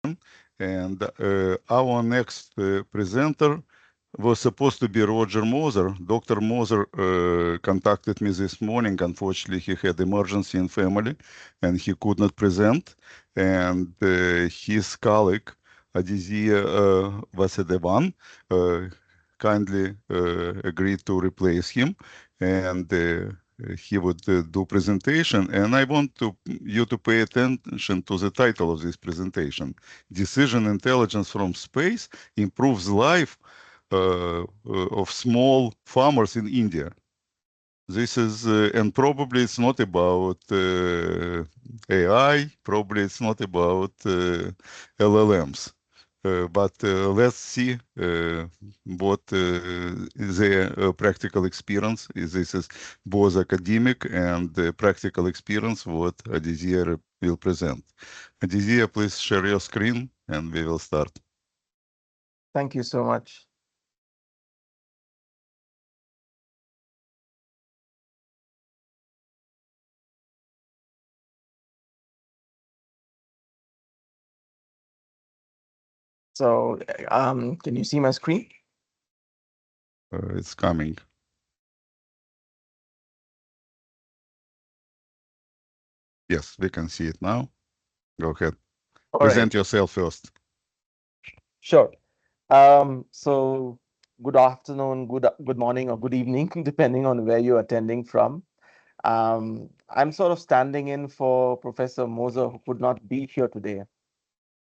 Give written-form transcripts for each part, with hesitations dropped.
presentation. And our next presenter was supposed to be Roger Moser. Dr. Moser contacted me this morning. Unfortunately, he had emergency in family and he could not present. And his colleague, Adithya Vasudevan, kindly agreed to replace him. And he would do presentation. And I want you to pay attention to the title of this presentation. Decision Intelligence from Space Improves Life of Small Farmers in India. This is, and probably it's not about AI, probably it's not about LLMs. But let's see what is their practical experience. This is both academic and practical experience what Adithya will present. Adithya, please share your screen and we will start. Thank you so much. So, can you see my screen? It's coming. Yes, we can see it now. Go ahead. All Present right. yourself first. Sure. So good afternoon, good morning, or good evening, depending on where you're attending from. I'm sort of standing in for Professor Moser, who could not be here today.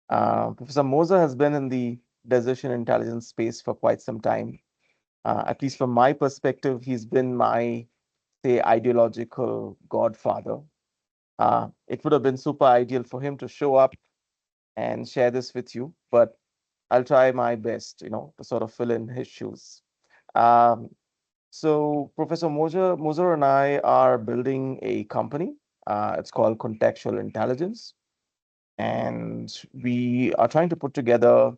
Professor Moser has been in the decision intelligence space for quite some time. At least from my perspective, he's been my, say, ideological godfather. It would have been super ideal for him to show up and share this with you, but I'll try my best, to sort of fill in his shoes. Um, so Professor Moser and I are building a company. It's called Contextual Intelligence, and we are trying to put together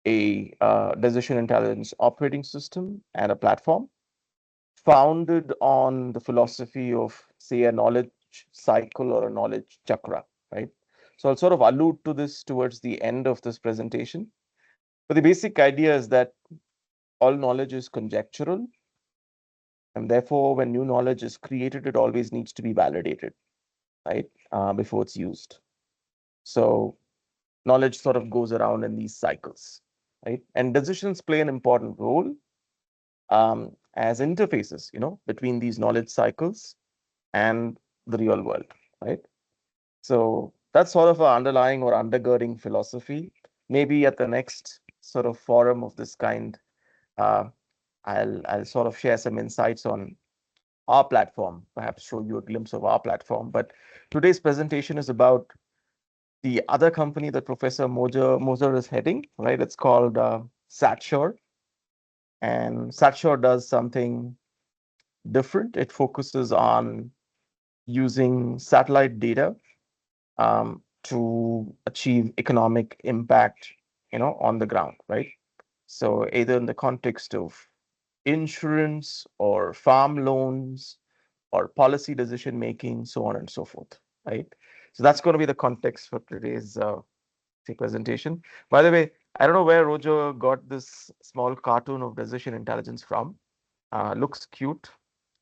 a decision intelligence operating system and a platform founded on the philosophy of, say, a knowledge cycle or a knowledge chakra, right? So I'll sort of allude to this towards the end of this presentation. But the basic idea is that all knowledge is conjectural, and therefore, when new knowledge is created, it always needs to be validated, right, before it's used. So knowledge sort of goes around in these cycles, right? And decisions play an important role as interfaces, between these knowledge cycles and the real world, right? So that's sort of our underlying or undergirding philosophy. Maybe at the next sort of forum of this kind, uh, I'll sort of share some insights on our platform, perhaps show you a glimpse of our platform. But today's presentation is about the other company that Professor Moser is heading, right? It's called SatSure. And SatSure does something different. It focuses on using satellite data to achieve economic impact, on the ground, right? So either in the context of insurance or farm loans or policy decision making, so on and so forth, right? So that's going to be the context for today's presentation. By the way, I don't know where Roger got this small cartoon of decision intelligence from. Looks cute.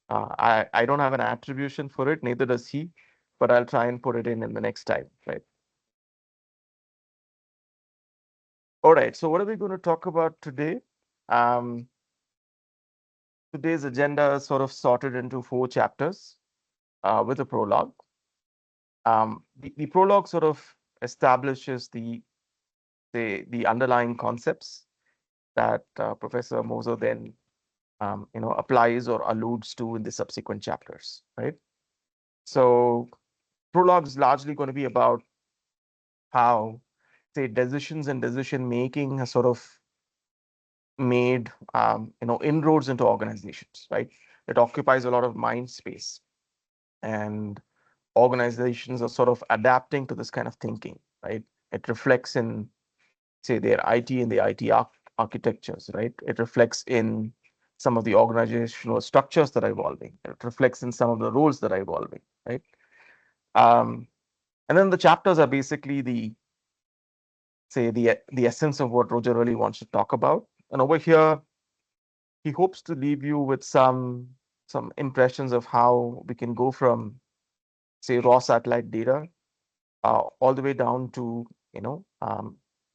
I don't have an attribution for it, neither does he, but I'll try and put it in the next time, right? All right, so what are we going to talk about today? Um, Today's agenda is sort of sorted into 4 chapters with a prologue. The prologue sort of establishes the underlying concepts that Professor Moser then applies or alludes to in the subsequent chapters, right? So prologue is largely going to be about how, say, decisions and decision making has sort of made inroads into organizations, right? It occupies a lot of mind space, and organizations are sort of adapting to this kind of thinking, right? It reflects in, say, their IT and the IT architectures, right? It reflects in some of the organizational structures that are evolving. It reflects in some of the roles that are evolving, right? And then the chapters are basically the say the essence of what Roger really wants to talk about. And over here, he hopes to leave you with some impressions of how we can go from, say, raw satellite data all the way down to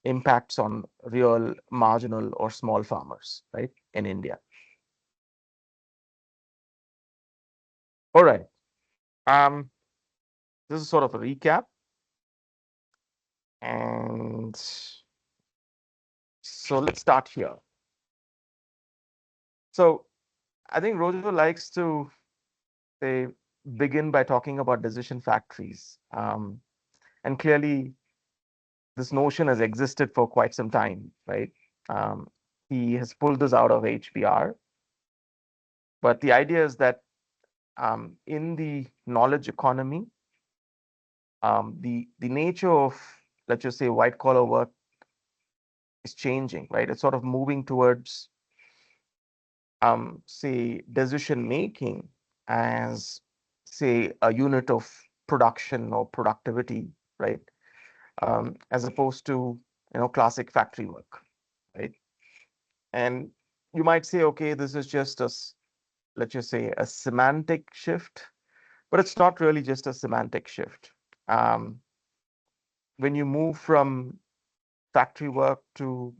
impacts on real marginal or small farmers, right, in India. All right. This is sort of a recap. And so let's start here. So I think Roger likes to say begin by talking about decision factories. And clearly, this notion has existed for quite some time, right? Um, he has pulled this out of HBR. But the idea is that in the knowledge economy, the nature of, let's just say, white collar work is changing, right? It's sort of moving towards, say, decision making as, say, a unit of production or productivity, right? As opposed to, classic factory work, right? And you might say, okay, this is just let's just say, a semantic shift, but it's not really just a semantic shift. Um, when you move from factory work to,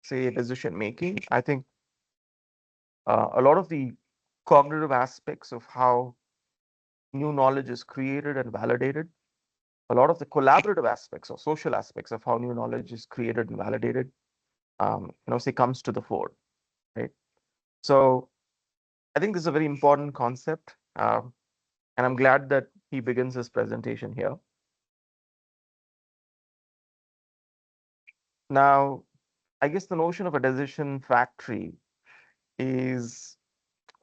say, decision making, I think a lot of the cognitive aspects of how new knowledge is created and validated, a lot of the collaborative aspects or social aspects of how new knowledge is created and validated, say, comes to the fore, right? So I think this is a very important concept, and I'm glad that he begins his presentation here. Now, I guess the notion of a decision factory is,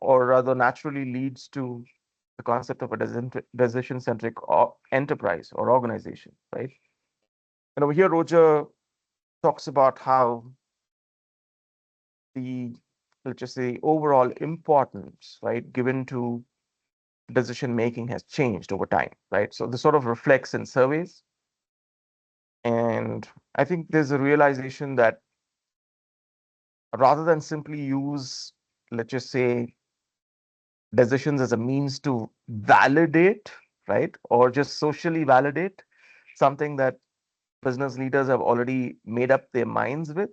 or rather naturally leads to the concept of a decision-centric enterprise or organization, right? And over here, Roger talks about how the, let's just say, overall importance, right, given to decision making has changed over time, right? So this sort of reflects in surveys. And I think there's a realization that rather than simply use, let's just say, decisions as a means to validate, right, or just socially validate something that business leaders have already made up their minds with,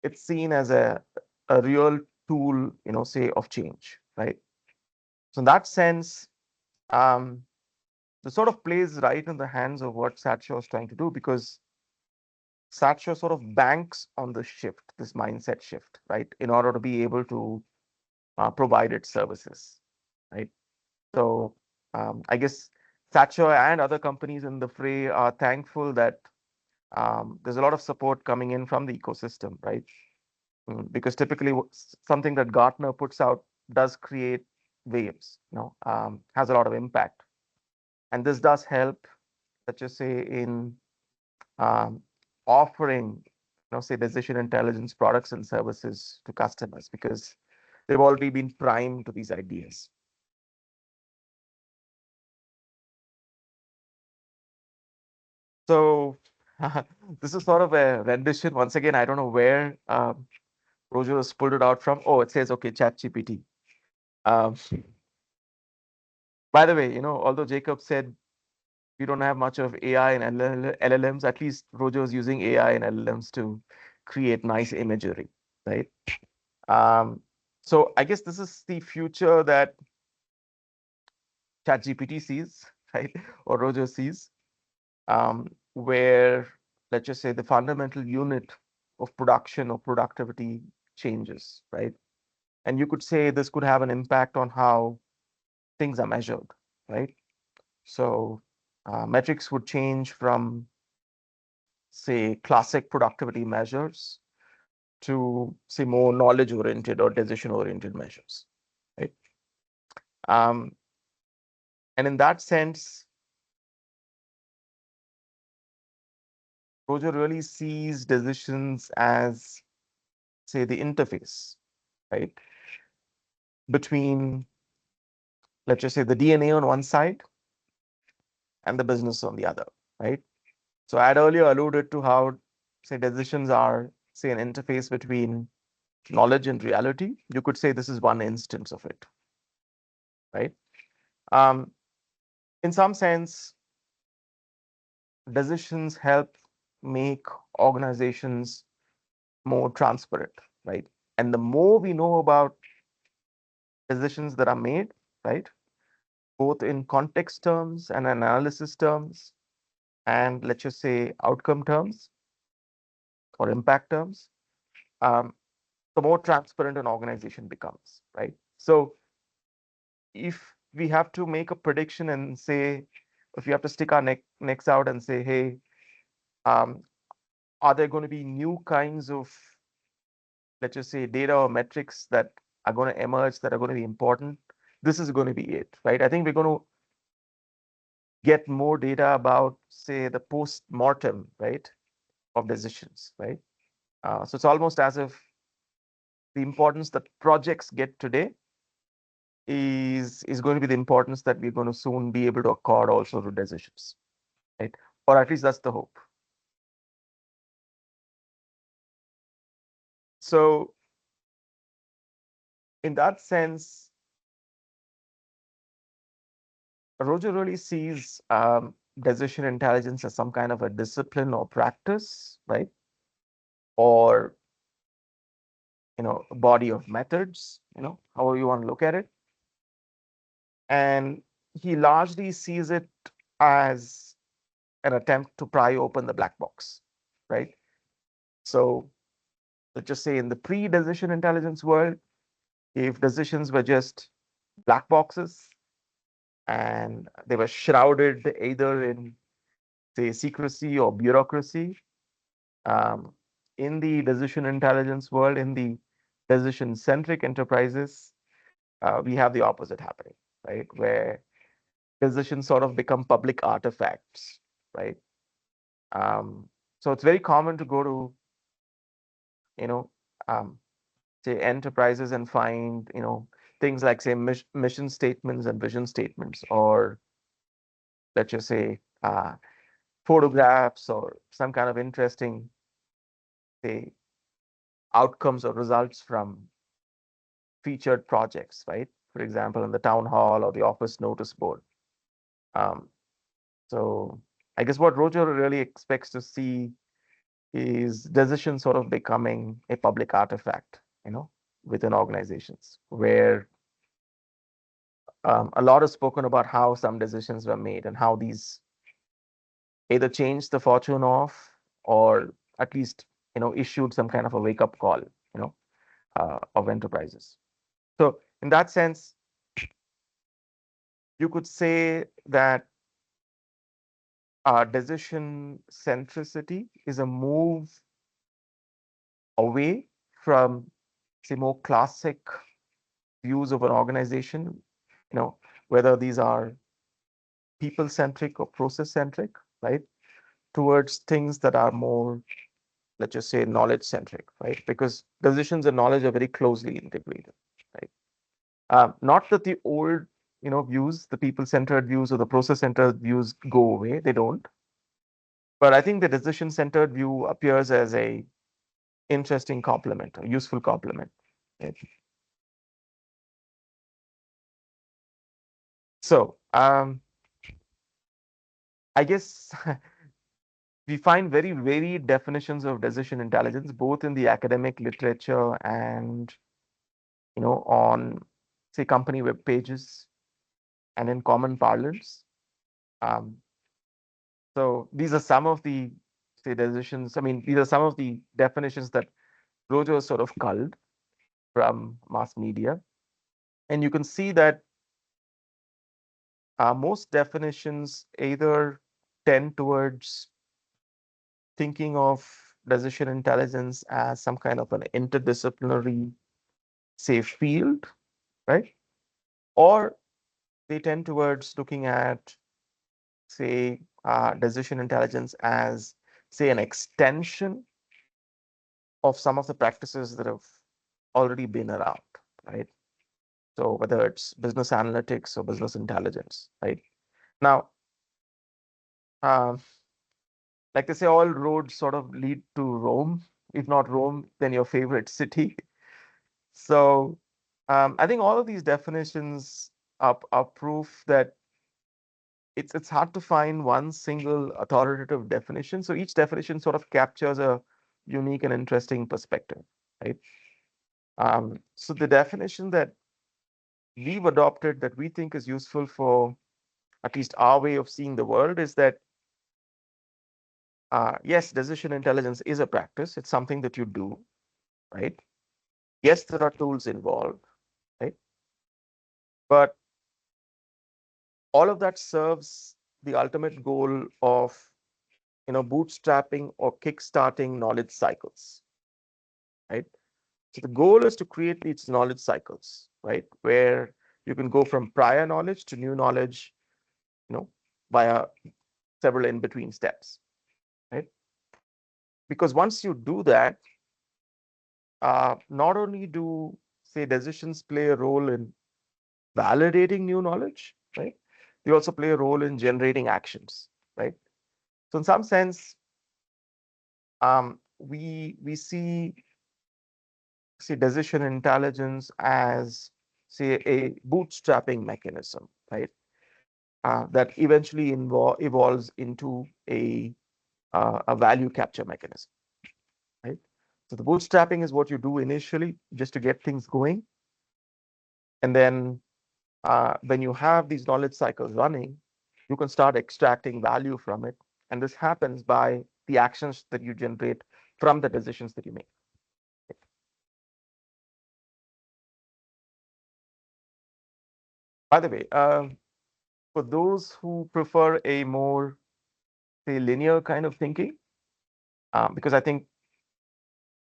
it's seen as a real tool, say, of change, right? So in that sense, this sort of plays right in the hands of what Satcho is trying to do, because Satcho sort of banks on the shift, this mindset shift, right, in order to be able to provide its services, right? So I guess Satcho and other companies in the fray are thankful that there's a lot of support coming in from the ecosystem, right? Because typically something that Gartner puts out does create waves, has a lot of impact. And this does help, let's just say, in um, offering, say, decision intelligence products and services to customers, because they've already been primed to these ideas. So this is sort of a rendition. Once again, I don't know where Roger has pulled it out from. Oh, it says, okay, ChatGPT. Um, by the way, although Jacob said we don't have much of AI and LLMs, at least Roger is using AI and LLMs to create nice imagery, right? So I guess this is the future that ChatGPT sees, right? Or Roger sees, where, let's just say, the fundamental unit of production or productivity changes, right? And you could say this could have an impact on how things are measured, right? So metrics would change from, say, classic productivity measures to, say, more knowledge-oriented or decision-oriented measures, right? Um, and in that sense, Roger really sees decisions as, say, the interface, right, between, let's just say, the DNA on one side and the business on the other, right? So I had earlier alluded to how say decisions are, say, an interface between knowledge and reality, you could say this is one instance of it, right? In some sense, decisions help make organizations more transparent, right? And the more we know about decisions that are made, right, both in context terms and analysis terms, and let's just say outcome terms or impact terms, um, the more transparent an organization becomes, right? So if we have to make a prediction and say, if we have to stick our necks out and say, hey, um, are there going to be new kinds of, let's just say, data or metrics that are going to emerge that are going to be important? This is going to be it, right? I think we're going to get more data about, say, the post-mortem, right, of decisions, right? So it's almost as if the importance that projects get today is going to be the importance that we're going to soon be able to accord also to decisions, right? Or at least that's the hope. So in that sense, Roger really sees decision intelligence as some kind of a discipline or practice, right? Or a body of methods, however you want to look at it. And he largely sees it as an attempt to pry open the black box, right? So let's just say in the pre-decision intelligence world, if decisions were just black boxes and they were shrouded either in, say, secrecy or bureaucracy, um, in the decision intelligence world, in the decision-centric enterprises, we have the opposite happening, right? Where decisions sort of become public artifacts, right? So it's very common to go to, you know, um, say enterprises and find, things like, say, mission statements and vision statements, or let's just say photographs or some kind of interesting, say, outcomes or results from featured projects, right? For example, in the town hall or the office notice board. Um, so I guess what Roger really expects to see is decision sort of becoming a public artifact, within organizations where a lot is spoken about how some decisions were made and how these either changed the fortune of, or at least, issued some kind of a wake-up call, of enterprises. So in that sense, you could say that decision centricity is a move away from, say, more classic views of an organization, whether these are people centric or process centric, right, towards things that are more, let's just say, knowledge centric, right? Because decisions and knowledge are very closely integrated, right? Not that the old, views, the people centered views or the process centered views go away, they don't. But I think the decision centered view appears as a interesting complement, a useful complement. Right? So I guess we find very varied definitions of decision intelligence, both in the academic literature and, on, say, company web pages and in common parlance. Um, so these are some of the, say, decisions. I mean, these are some of the definitions that Roger sort of culled from mass media. And you can see that most definitions either tend towards thinking of decision intelligence as some kind of an interdisciplinary, say, field, right? Or they tend towards looking at, say, decision intelligence as, say, an extension of some of the practices that have already been around, right? So whether it's business analytics or business intelligence, right? Now, um, like they say, all roads sort of lead to Rome. If not Rome, then your favorite city. So I think all of these definitions are proof that it's hard to find one single authoritative definition. So each definition sort of captures a unique and interesting perspective, right? So the definition that we've adopted that we think is useful for at least our way of seeing the world is that yes, decision intelligence is a practice. It's something that you do, right? Yes, there are tools involved, right? But all of that serves the ultimate goal of bootstrapping or kickstarting knowledge cycles, right? So the goal is to create these knowledge cycles, right, where you can go from prior knowledge to new knowledge, via several in between steps, right? Because once you do that, not only do say decisions play a role in validating new knowledge, right? They also play a role in generating actions, right? So in some sense, we see decision intelligence as say a bootstrapping mechanism, right? That eventually evolves into a value capture mechanism, right? So the bootstrapping is what you do initially just to get things going, and then when you have these knowledge cycles running, you can start extracting value from it, and this happens by the actions that you generate from the decisions that you make. By the way, for those who prefer a more, say, linear kind of thinking, because I think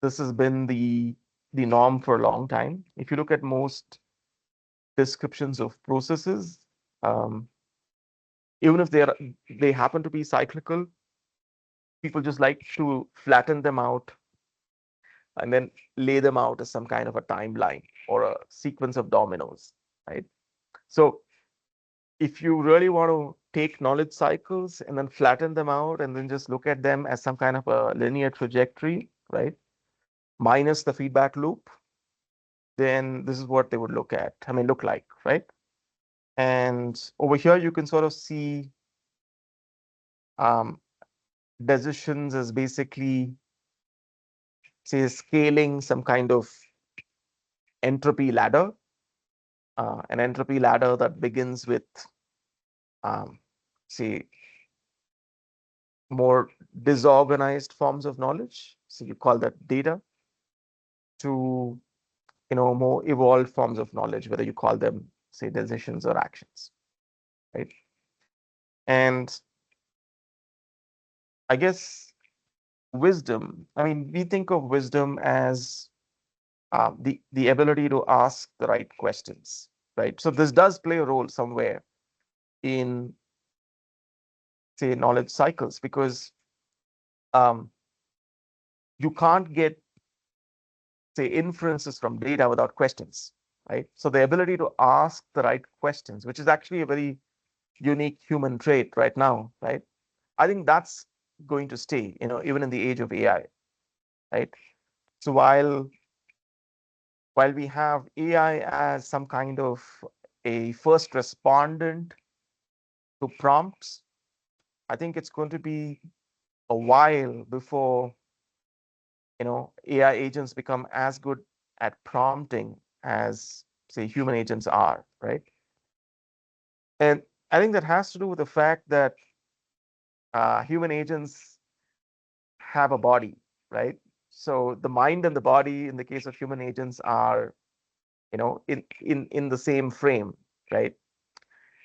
this has been the norm for a long time. If you look at most descriptions of processes, um, even if they happen to be cyclical, people just like to flatten them out and then lay them out as some kind of a timeline or a sequence of dominoes, right? So if you really want to take knowledge cycles and then flatten them out and then just look at them as some kind of a linear trajectory, right? Minus the feedback loop, then this is what they would look like, right? And over here, you can sort of see um, decisions as basically, say, scaling some kind of entropy ladder, an entropy ladder that begins with, um, say, more disorganized forms of knowledge. So you call that data, to more evolved forms of knowledge, whether you call them, say, decisions or actions, right? And I guess wisdom, I mean, we think of wisdom as the ability to ask the right questions, right? So this does play a role somewhere in, say, knowledge cycles, because um, you can't get, say, inferences from data without questions, right? So the ability to ask the right questions, which is actually a very unique human trait right now, right? I think that's going to stay, even in the age of AI, right? So while we have AI as some kind of a first respondent to prompts, I think it's going to be a while before AI agents become as good at prompting as, say, human agents are, right? And I think that has to do with the fact that human agents have a body, right? So the mind and the body in the case of human agents are, in the same frame, right?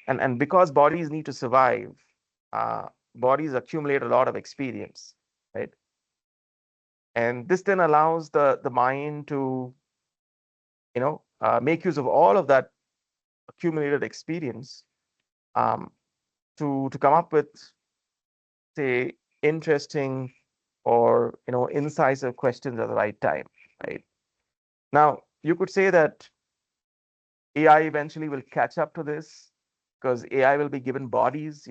And because bodies need to survive, uh, bodies accumulate a lot of experience, right? And this then allows the mind to make use of all of that accumulated experience, um, to come up with, say, interesting or incisive questions at the right time, right? Now you could say that AI eventually will catch up to this, because AI will be given bodies,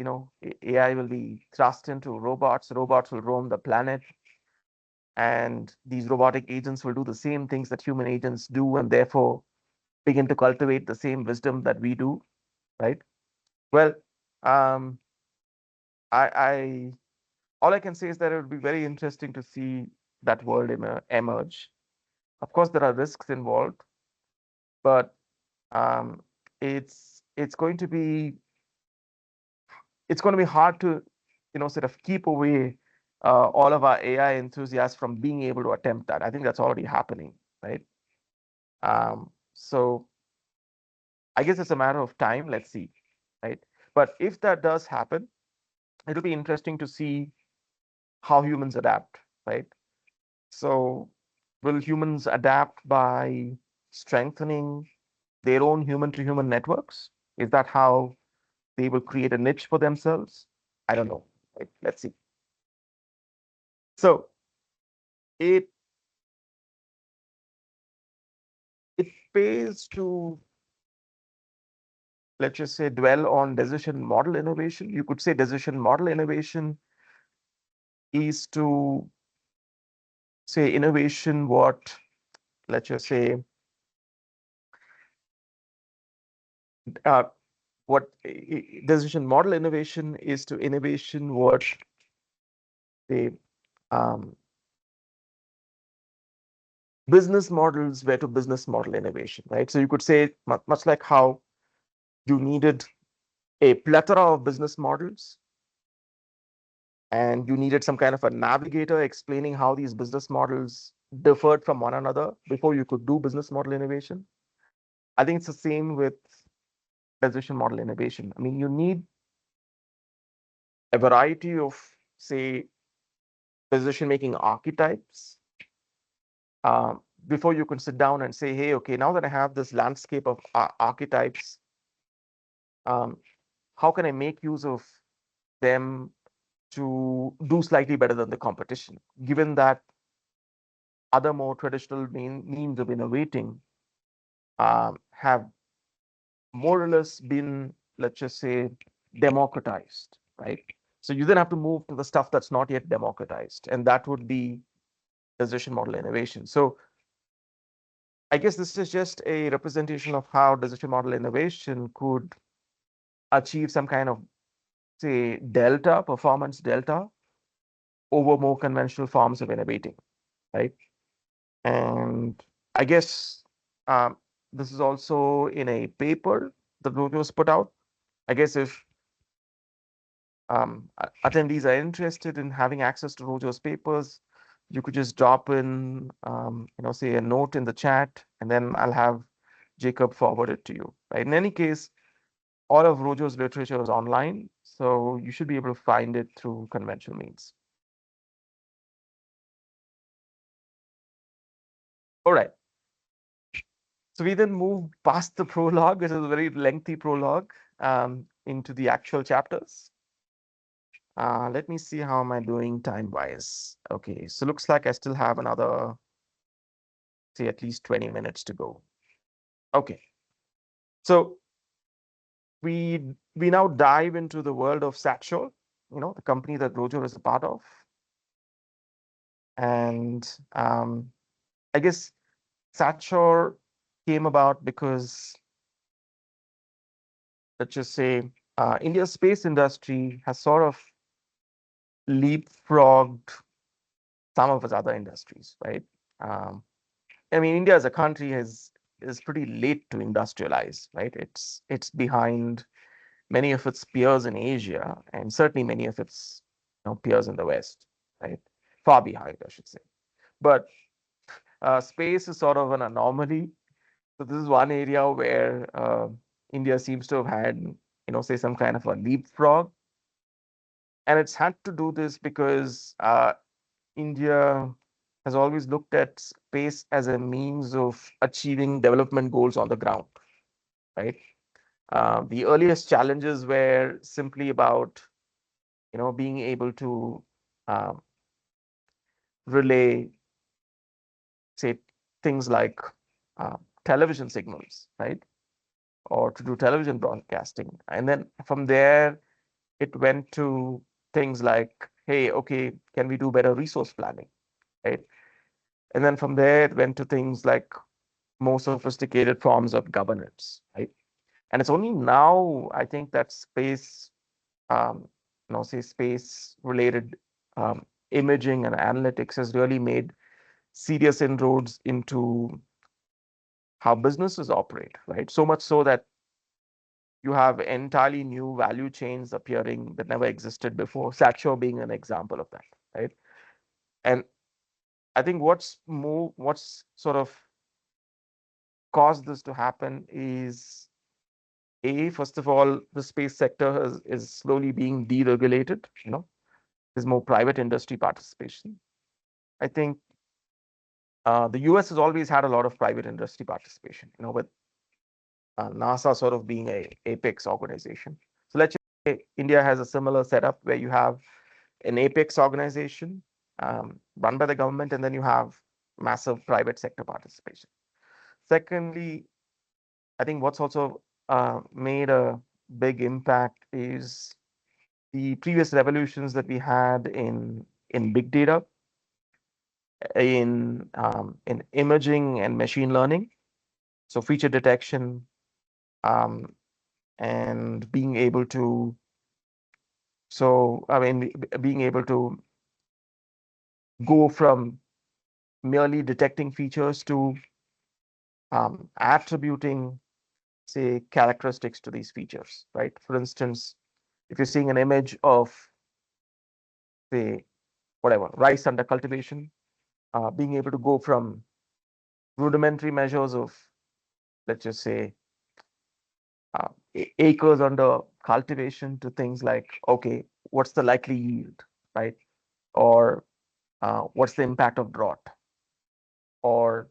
AI will be thrust into robots. Robots will roam the planet, and these robotic agents will do the same things that human agents do, and therefore begin to cultivate the same wisdom that we do, right? Well, um, I all I can say is that it would be very interesting to see that world emerge. Of course, there are risks involved, but um, it's going to be hard to sort of keep away all of our AI enthusiasts from being able to attempt that. I think that's already happening, right? So I guess it's a matter of time. Let's see, right? But if that does happen, it'll be interesting to see how humans adapt, right? So will humans adapt by strengthening their own human to human networks? Is that how they will create a niche for themselves? I don't know. Right? Let's see. So it it pays to, let's just say, dwell on decision model innovation. You could say decision model innovation is to say innovation what, let's just say, uh, what decision model innovation is to innovation what the um, business models were to business model innovation, right? So you could say much like how you needed a plethora of business models and you needed some kind of a navigator explaining how these business models differed from one another before you could do business model innovation. I think it's the same with decision model innovation. I mean, you need a variety of, say, decision-making archetypes before you can sit down and say, hey, okay, now that I have this landscape of archetypes, how can I make use of them to do slightly better than the competition, given that other more traditional means of innovating have more or less been, let's just say, democratized, right? So you then have to move to the stuff that's not yet democratized, and that would be decision model innovation. So I guess this is just a representation of how decision model innovation could achieve some kind of, say, delta, performance delta over more conventional forms of innovating, right? And I guess this is also in a paper that was put out. I guess if attendees are interested in having access to Roger's papers, you could just drop in, say a note in the chat, and then I'll have Jacob forward it to you. Right? In any case, all of Roger's literature is online, so you should be able to find it through conventional means. All right. So we then move past the prologue, which is a very lengthy prologue, into the actual chapters. Let me see how am I doing time-wise. Okay, so looks like I still have another, say, at least 20 minutes to go. Okay, so we now dive into the world of Satchel, the company that Roger is a part of. And I guess Satchel came about because, let's just say, India's space industry has sort of leapfrogged some of its other industries, right? I mean, India as a country is pretty late to industrialize, right? It's behind many of its peers in Asia and certainly many of its peers in the West, right? Far behind, I should say. But space is sort of an anomaly. So this is one area where India seems to have had, say some kind of a leapfrog. And it's had to do this because India has always looked at space as a means of achieving development goals on the ground, right? The earliest challenges were simply about, being able to um, relay, say, things like television signals, right? or to do television broadcasting. And then from there, it went to things like, hey, okay, can we do better resource planning, right? And then from there, it went to things like more sophisticated forms of governance, right? And it's only now, I think, that space, say space related imaging and analytics has really made serious inroads into how businesses operate, right? So much so that you have entirely new value chains appearing that never existed before, Satchel being an example of that, right? And I think what's sort of caused this to happen is first of all, the space sector is slowly being deregulated. There's more private industry participation. I think the US has always had a lot of private industry participation, with NASA sort of being a apex organization. So let's say India has a similar setup where you have an apex organization run by the government, and then you have massive private sector participation. Secondly, I think what's also made a big impact is the previous revolutions that we had in big data, in imaging and machine learning, so feature detection, um, and being able to being able to go from merely detecting features to attributing, say, characteristics to these features, right? For instance, if you're seeing an image of, say, whatever, rice under cultivation, being able to go from rudimentary measures of, let's just say, acres under cultivation to things like, okay, what's the likely yield, right? Or what's the impact of drought? Or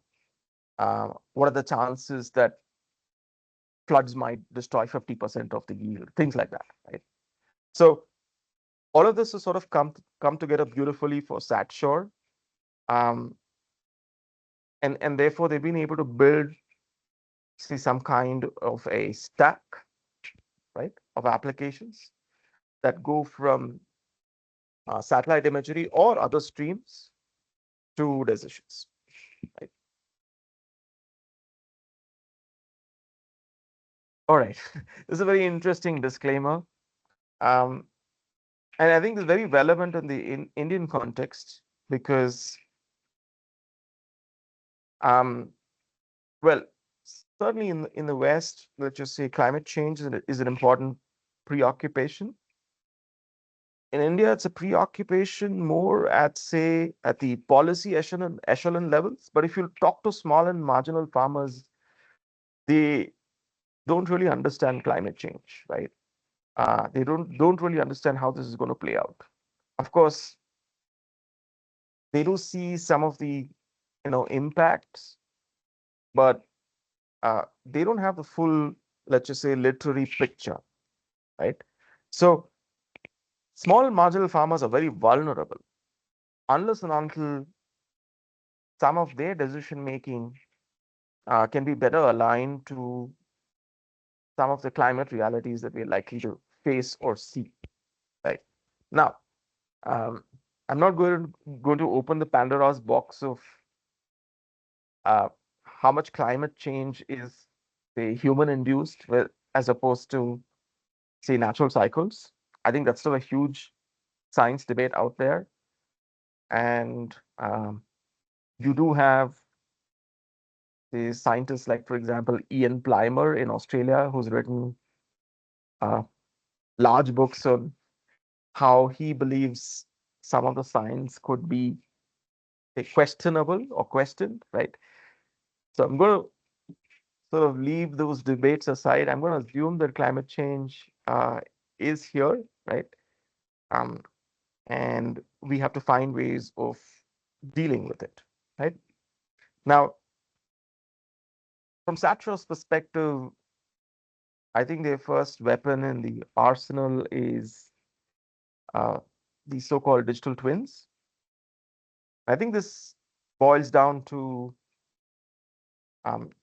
what are the chances that floods might destroy 50% of the yield? Things like that, right? So all of this has sort of come together beautifully for SatSure. Um, and therefore they've been able to build, see, some kind of a stack, right, of applications that go from satellite imagery or other streams to decisions, right? All right, this is a very interesting disclaimer, um, and I think it's very relevant in the Indian context because, um, well, certainly in the West, let's just say climate change is an important preoccupation. In India, it's a preoccupation more at, say, at the policy echelon levels. But if you talk to small and marginal farmers, they don't really understand climate change, right? They don't really understand how this is going to play out. Of course, they do see some of the impacts, but they don't have the full, let's just say, literary picture, right? So small and marginal farmers are very vulnerable unless and until some of their decision making can be better aligned to some of the climate realities that we're likely to face or see. Right now, um, I'm not going to open the Pandora's box of uh, how much climate change is, say, human induced, as opposed to, say, natural cycles. I think that's still a huge science debate out there, and you do have the scientists like, for example, Ian Plimer in Australia, who's written uh, large books on how he believes some of the science could be, say, questionable or questioned, right? So I'm going to sort of leave those debates aside. I'm going to assume that climate change is here, right? Um, and we have to find ways of dealing with it, right? Now, from Satra's perspective, I think their first weapon in the arsenal is uh, the so-called digital twins. I think this boils down to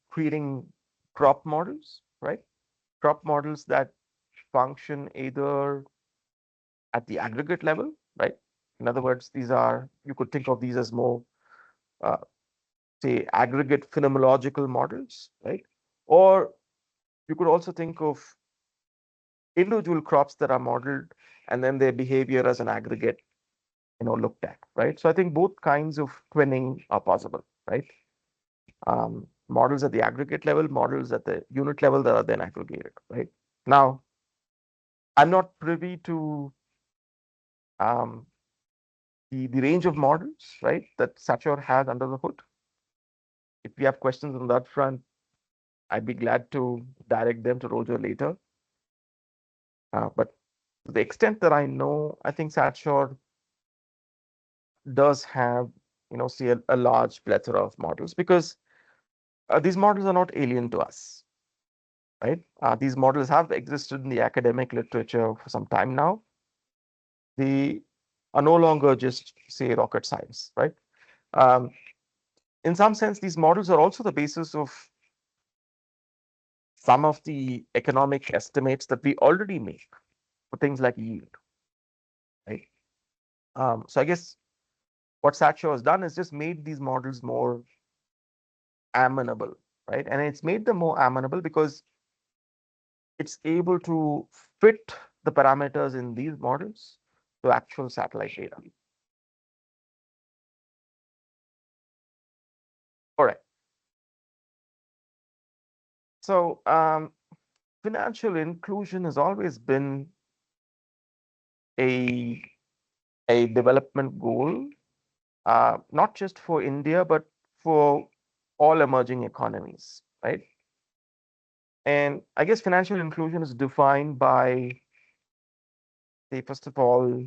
creating crop models, right? crop models that function either at the aggregate level, right? In other words, you could think of these as more, uh, say, aggregate phenomenological models, right? Or you could also think of individual crops that are modeled and then their behavior as an aggregate, looked at, right? So I think both kinds of twinning are possible, right? Models at the aggregate level, models at the unit level that are then aggregated, right? Now, I'm not privy to um, the range of models, right, that Sature has under the hood. If you have questions on that front, I'd be glad to direct them to Roger later. But to the extent that I know, I think Sature does have, see a large plethora of models because these models are not alien to us, right? These models have existed in the academic literature for some time now. They are no longer just, say, rocket science, right? Um, in some sense, these models are also the basis of some of the economic estimates that we already make for things like yield, right? So I guess what Sacho has done is just made these models more amenable, right? And it's made them more amenable because it's able to fit the parameters in these models to actual satellite data. All right. So financial inclusion has always been a, a development goal, not just for India, but for all emerging economies, right? And I guess financial inclusion is defined by, say, first of all,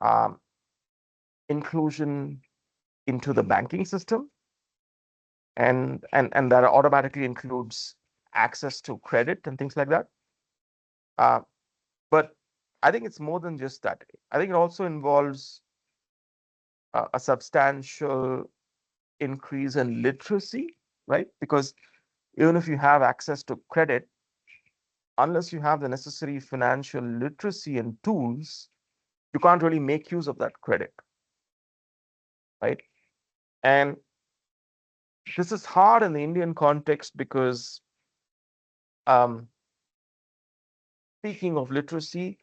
um, inclusion into the banking system, and that automatically includes access to credit and things like that. Uh, but I think it's more than just that. I think it also involves a substantial increase in literacy, right? Because even if you have access to credit, unless you have the necessary financial literacy and tools, you can't really make use of that credit, right? And this is hard in the Indian context because, um, speaking of literacy,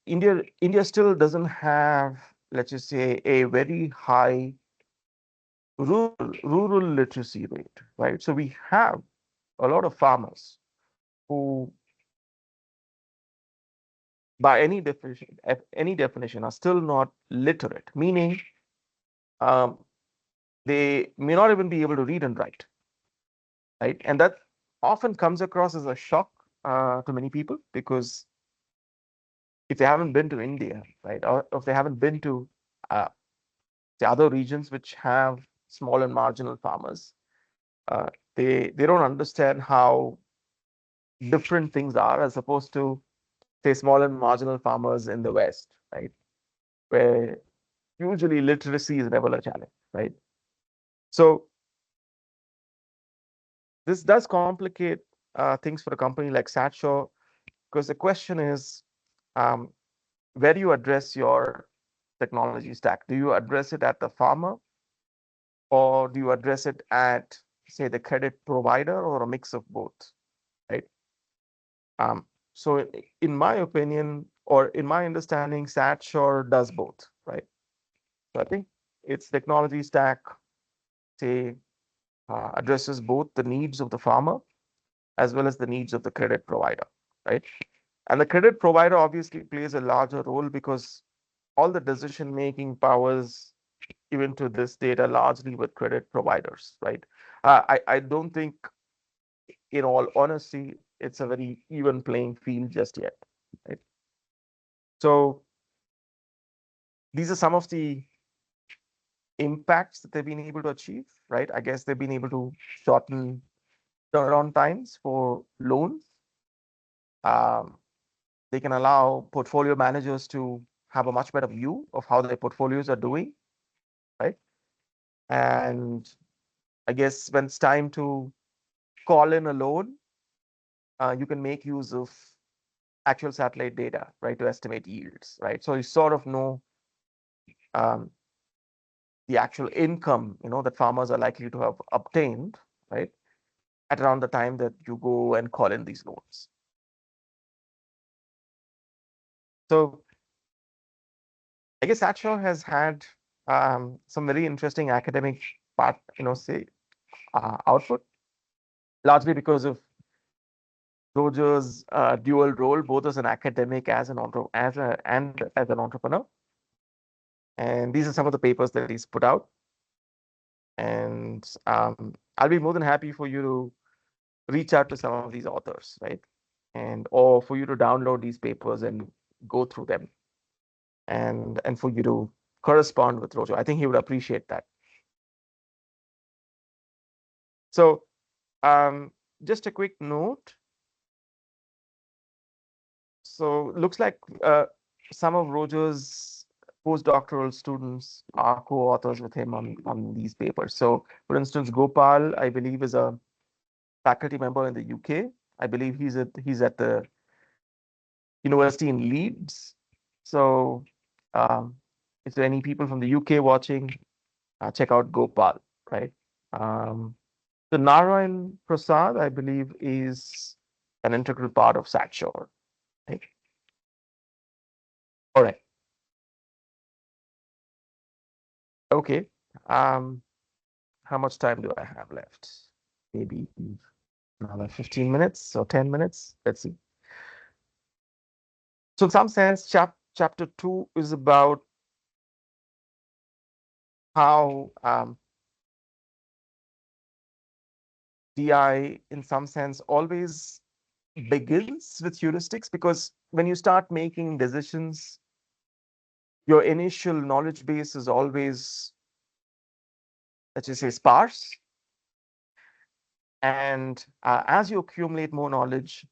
India still doesn't have, let's just say, a very high rural literacy rate, right? So we have a lot of farmers who, by any definition, are still not literate, meaning um, they may not even be able to read and write, right? And that often comes across as a shock to many people because if they haven't been to India, right, or if they haven't been to uh, the other regions which have small and marginal farmers, uh, they don't understand how different things are as opposed to, say, small and marginal farmers in the West, right, where usually literacy is never a challenge, right? So this does complicate things for a company like Satcho because the question is, um, where do you address your technology stack? Do you address it at the farmer, or do you address it at, say, the credit provider, or a mix of both, right? So in my opinion, or in my understanding, SAT sure does both, right? So I think its technology stack, say, addresses both the needs of the farmer as well as the needs of the credit provider, right? And the credit provider obviously plays a larger role because all the decision-making powers, even to this data, largely with credit providers, right? I don't think, in all honesty, it's a very even playing field just yet, right? So these are some of the impacts that they've been able to achieve, right? I guess they've been able to shorten turnaround times for loans. Um, they can allow portfolio managers to have a much better view of how their portfolios are doing, right? And I guess when it's time to call in a loan, you can make use of actual satellite data, right, to estimate yields, right? So you sort of know um, the actual income, that farmers are likely to have obtained, right, at around the time that you go and call in these loans. So I guess Satchor has had some very interesting academic part, output, largely because of Roger's dual role, both as an academic, as an as an entrepreneur. And these are some of the papers that he's put out. And I'll be more than happy for you to reach out to some of these authors, right? And or for you to download these papers and go through them, and for you to correspond with Roger. I think he would appreciate that. So just a quick note. So looks like some of Roger's postdoctoral students are co-authors with him on these papers. So for instance, Gopal, I believe, is a faculty member in the UK. I believe he's at the university in Leeds. So if there are any people from the UK watching, check out Gopal, right? The Narayan Prasad, I believe, is an integral part of Satchor. Right? All right. Okay. How much time do I have left? Maybe another 15 minutes or 10 minutes. Let's see. So in some sense, chapter 2 is about how DI, in some sense, always begins with heuristics, because when you start making decisions, your initial knowledge base is always, let's just say, sparse. And as you accumulate more knowledge,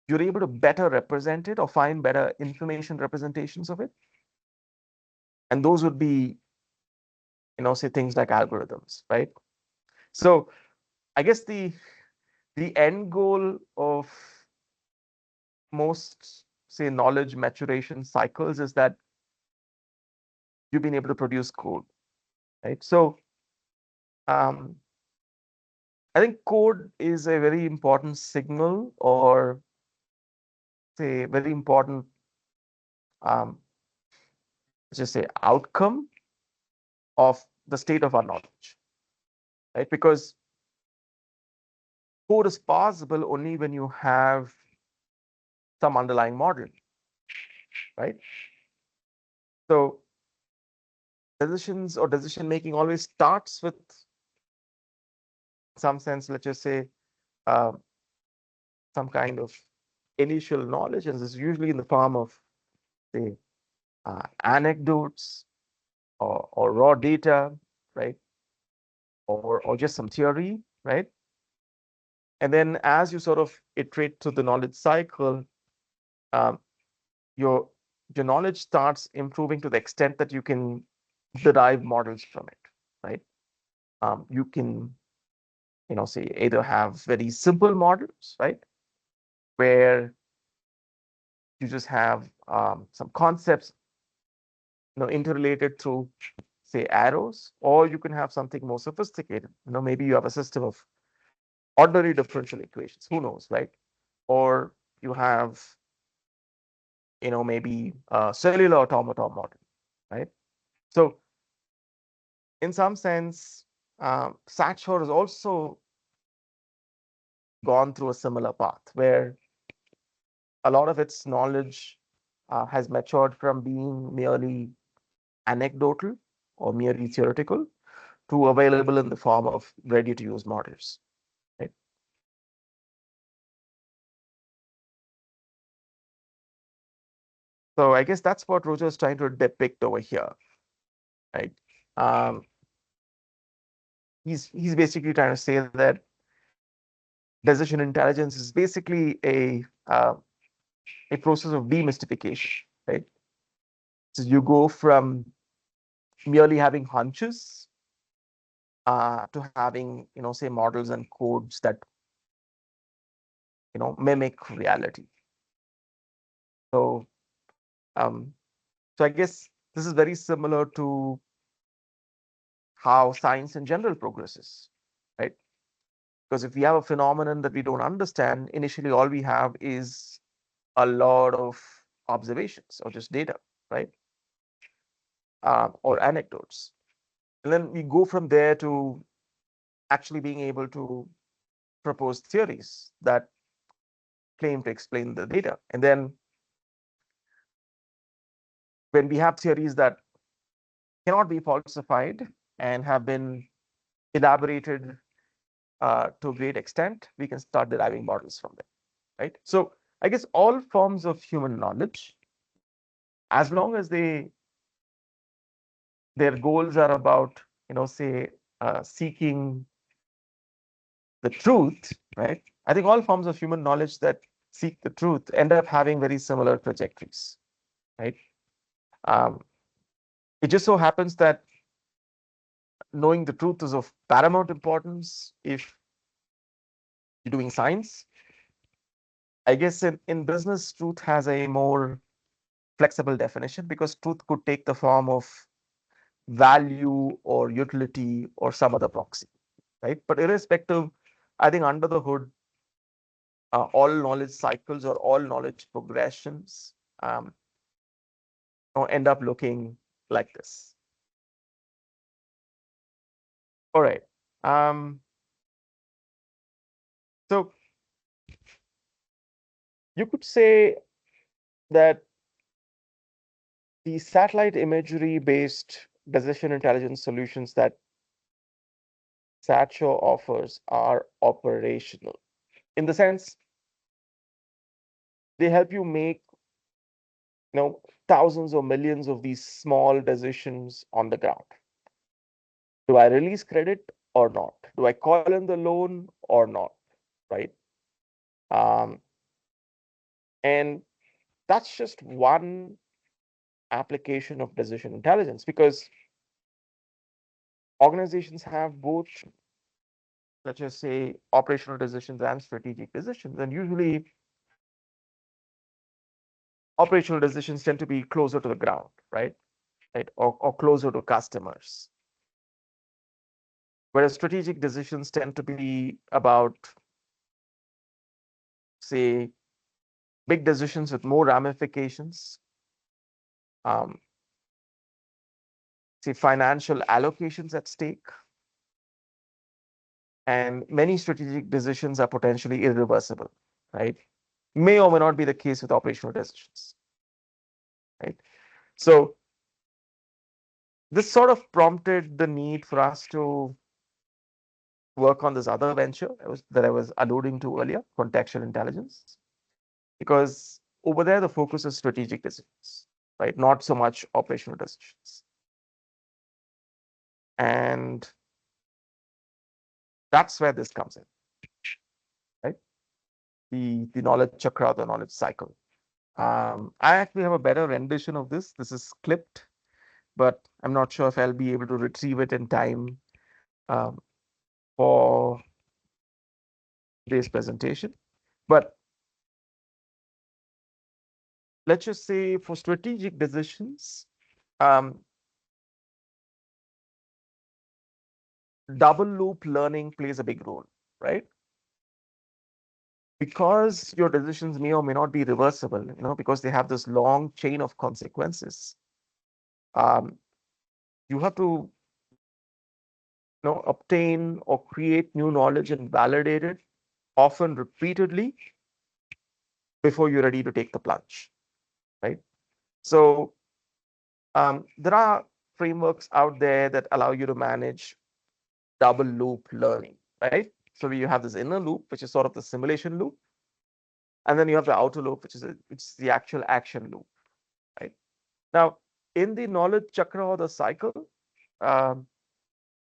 you're able to better represent it or find better information representations of it. And those would be, say things like algorithms, right? So I guess the end goal of most, say, knowledge maturation cycles is that you've been able to produce code, right? So I think code is a very important signal, or say very important, let's just say, outcome of the state of our knowledge, right? Because code is possible only when you have some underlying model, right? So decisions or decision making always starts with some sense, let's just say, some kind of initial knowledge, and this is usually in the form of, say, anecdotes or raw data, right? Or just some theory, right? And then as you sort of iterate through the knowledge cycle, um, your knowledge starts improving to the extent that you can derive models from it, right? You can, say, either have very simple models, right, where you just have some concepts, interrelated through, say, arrows, or you can have something more sophisticated. Maybe you have a system of ordinary differential equations. Who knows, right? Or you have, maybe a cellular automaton model, right? So in some sense, Satchor has also gone through a similar path, where a lot of its knowledge has matured from being merely anecdotal or merely theoretical to available in the form of ready-to-use models, right? So I guess that's what Roger is trying to depict over here, right? He's basically trying to say that decision intelligence is basically a process of demystification, right? So you go from merely having hunches to having, say, models and codes that mimic reality. So, um, so I guess this is very similar to how science in general progresses, right? Because if we have a phenomenon that we don't understand, initially all we have is a lot of observations or just data, right? Or anecdotes. And then we go from there to actually being able to propose theories that claim to explain the data. And then when we have theories that cannot be falsified and have been elaborated to a great extent, we can start deriving models from them, right? So I guess all forms of human knowledge, as long as their goals are about, say, seeking the truth, right? I think all forms of human knowledge that seek the truth end up having very similar trajectories, right? Um, it just so happens that knowing the truth is of paramount importance if you're doing science. I guess in business, truth has a more flexible definition because truth could take the form of value or utility or some other proxy, right? But irrespective, I think under the hood, all knowledge cycles or all knowledge progressions end up looking like this. All right. So you could say that the satellite imagery based decision intelligence solutions that SATSHO offers are operational in the sense they help you make thousands or millions of these small decisions on the ground. Do I release credit or not? Do I call in the loan or not? Right. Um, and that's just one application of decision intelligence because organizations have both, let's just say, operational decisions and strategic decisions. And usually, operational decisions tend to be closer to the ground, right? Or closer to customers. Whereas strategic decisions tend to be about, say, big decisions with more ramifications, um, say, financial allocations at stake. And many strategic decisions are potentially irreversible, right? May or may not be the case with operational decisions, right? So this sort of prompted the need for us to work on this other venture that I was alluding to earlier, contextual intelligence, because over there the focus is strategic decisions, right? Not so much operational decisions. And that's where this comes in, right? The knowledge chakra, the knowledge cycle. I actually have a better rendition of this. This is clipped, but I'm not sure if I'll be able to retrieve it in time for today's presentation. But let's just say for strategic decisions, double loop learning plays a big role, right? Because your decisions may or may not be reversible, because they have this long chain of consequences. You have to, obtain or create new knowledge and validate it often repeatedly before you're ready to take the plunge, right? So there are frameworks out there that allow you to manage double loop learning, right? So you have this inner loop, which is sort of the simulation loop, and then you have the outer loop, which is the actual action loop, right? Now, in the knowledge chakra or the cycle,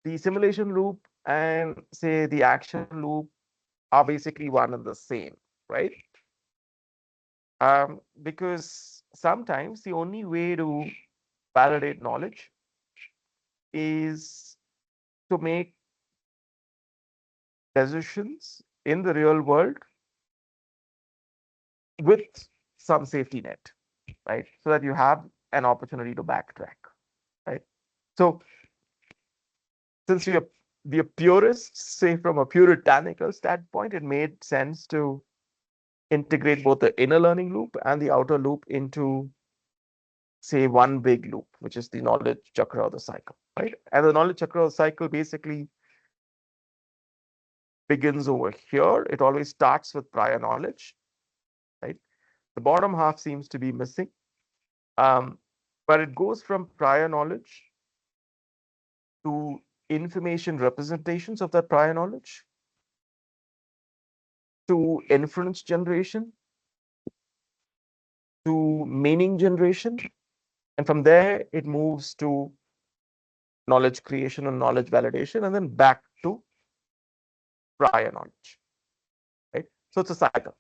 the simulation loop and say the action loop are basically one and the same, right? Because sometimes the only way to validate knowledge is to make decisions in the real world with some safety net, right? So that you have an opportunity to backtrack, right? So since we are purists, say from a puritanical standpoint, it made sense to integrate both the inner learning loop and the outer loop into, say, one big loop, which is the knowledge chakra or the cycle, right? And the knowledge chakra or cycle basically begins over here. It always starts with prior knowledge, right? The bottom half seems to be missing, but it goes from prior knowledge to information representations of that prior knowledge, to inference generation, to meaning generation, and from there it moves to knowledge creation and knowledge validation, and then back to prior knowledge, right? So it's a cycle.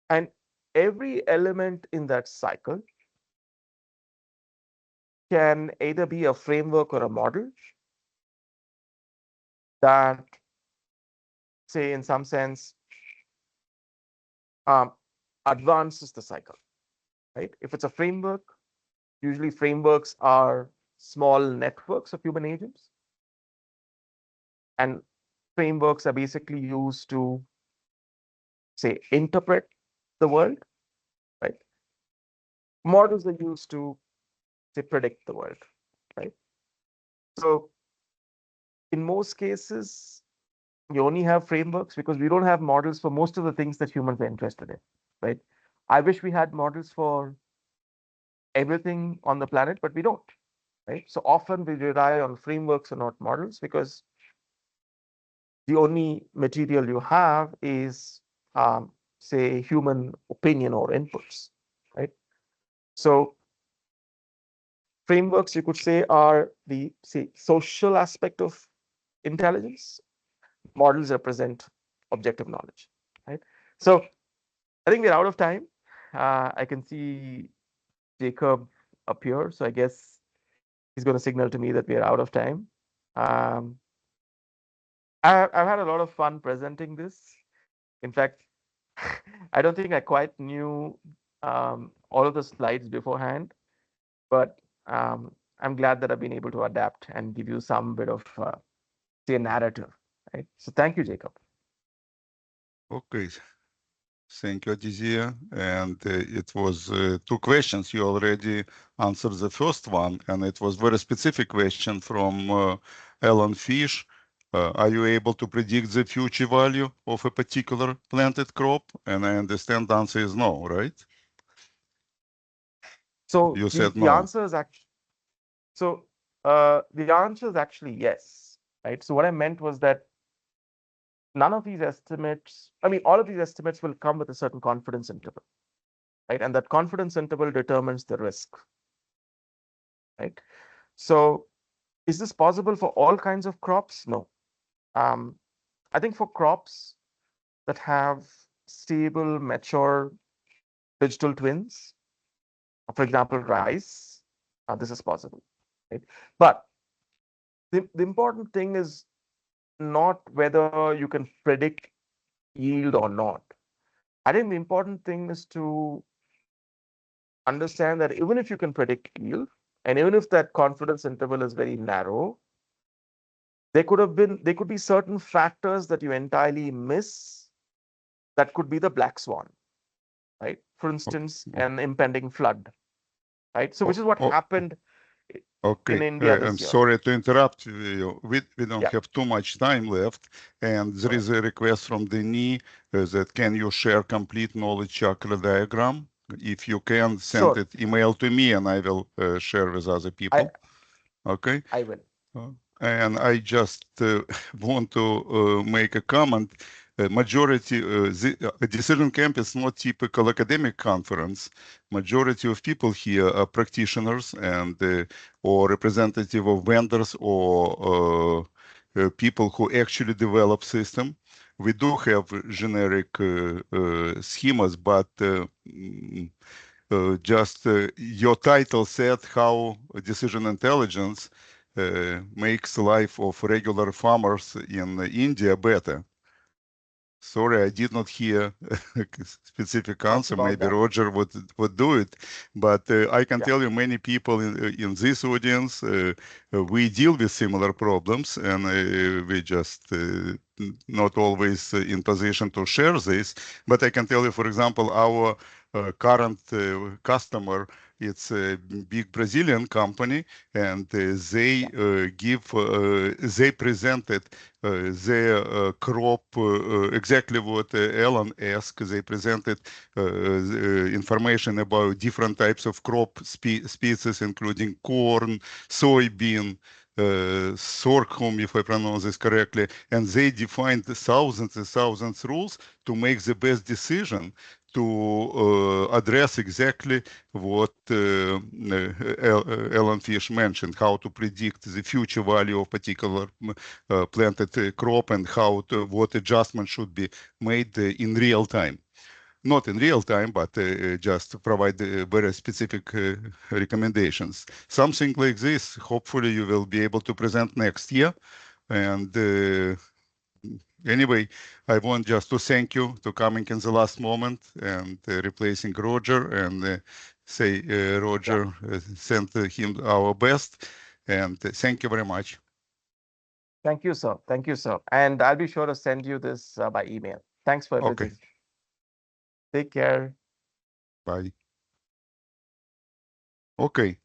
And every element in that cycle can either be a framework or a model that, say, in some sense, advances the cycle, right? If it's a framework, usually frameworks are small networks of human agents. And frameworks are basically used to, say, interpret the world, right? Models are used to, say, predict the world, right? So in most cases, you only have frameworks because we don't have models for most of the things that humans are interested in, right? I wish we had models for everything on the planet, but we don't, right? So often we rely on frameworks and not models because the only material you have is, say, human opinion or inputs, right? So frameworks, you could say, are the, say, social aspect of intelligence. Models represent objective knowledge, right? So I think we're out of time. I can see Jacob up here, so I guess he's going to signal to me that we are out of time. Um, I've had a lot of fun presenting this. In fact, I don't think I quite knew all of the slides beforehand, but I'm glad that I've been able to adapt and give you some bit of, say, a narrative, right? So thank you, Jacob. Okay. Thank you, Adithya. And it was 2 questions. You already answered the first one, and it was very specific question from Alan Fish. Are you able to predict the future value of a particular planted crop? And I understand the answer is no, right? So You the, said the no. answer is actually, so the answer is actually yes, right? So what I meant was that none of these estimates, I mean, all of these estimates will come with a certain confidence interval, right? And that confidence interval determines the risk, right? So is this possible for all kinds of crops? No. I think for crops that have stable, mature digital twins, for example, rice, this is possible, right? But the important thing is not whether you can predict yield or not. I think the important thing is to understand that even if you can predict yield, and even if that confidence interval is very narrow, there could be certain factors that you entirely miss that could be the black swan, right? For instance, an impending flood, right? So which is what happened in Okay, India I'm this year. sorry to interrupt you. We don't Yeah, have too much time left, and there go is a request from Denis that can you share complete knowledge chakra diagram? If you can, send sure. it email to me, and I will share with other people. Okay. I will. And I just want to make a comment. Majority, the DecisionCAMP is not typical academic conference. Majority of people here are practitioners and or representative of vendors or people who actually develop system. We do have generic schemas, but just your title said how decision intelligence makes the life of regular farmers in India better. Sorry, I did not hear a specific answer. about Maybe that. Roger would do it, but I can Yeah. tell you many people in this audience, we deal with similar problems, and we just not always in position to share this. But I can tell you, for example, our current customer, it's a big Brazilian company, and they presented their crop exactly what Alan asked. They presented information about different types of crop species, including corn, soybean, sorghum, if I pronounce this correctly, and they defined thousands and thousands of rules to make the best decision to address exactly what Alan Fish mentioned, how to predict the future value of particular planted crop and what adjustment should be made in real time. Not in real time, but just provide very specific recommendations. Something like this, hopefully you will be able to present next year. And anyway, I want just to thank you for coming in the last moment and replacing Roger, and say Roger sent him our best, and thank you very much. Thank you, sir. Thank you, sir. And I'll be sure to send you this by email. Thanks for Okay, everything. Take care. bye. Okay.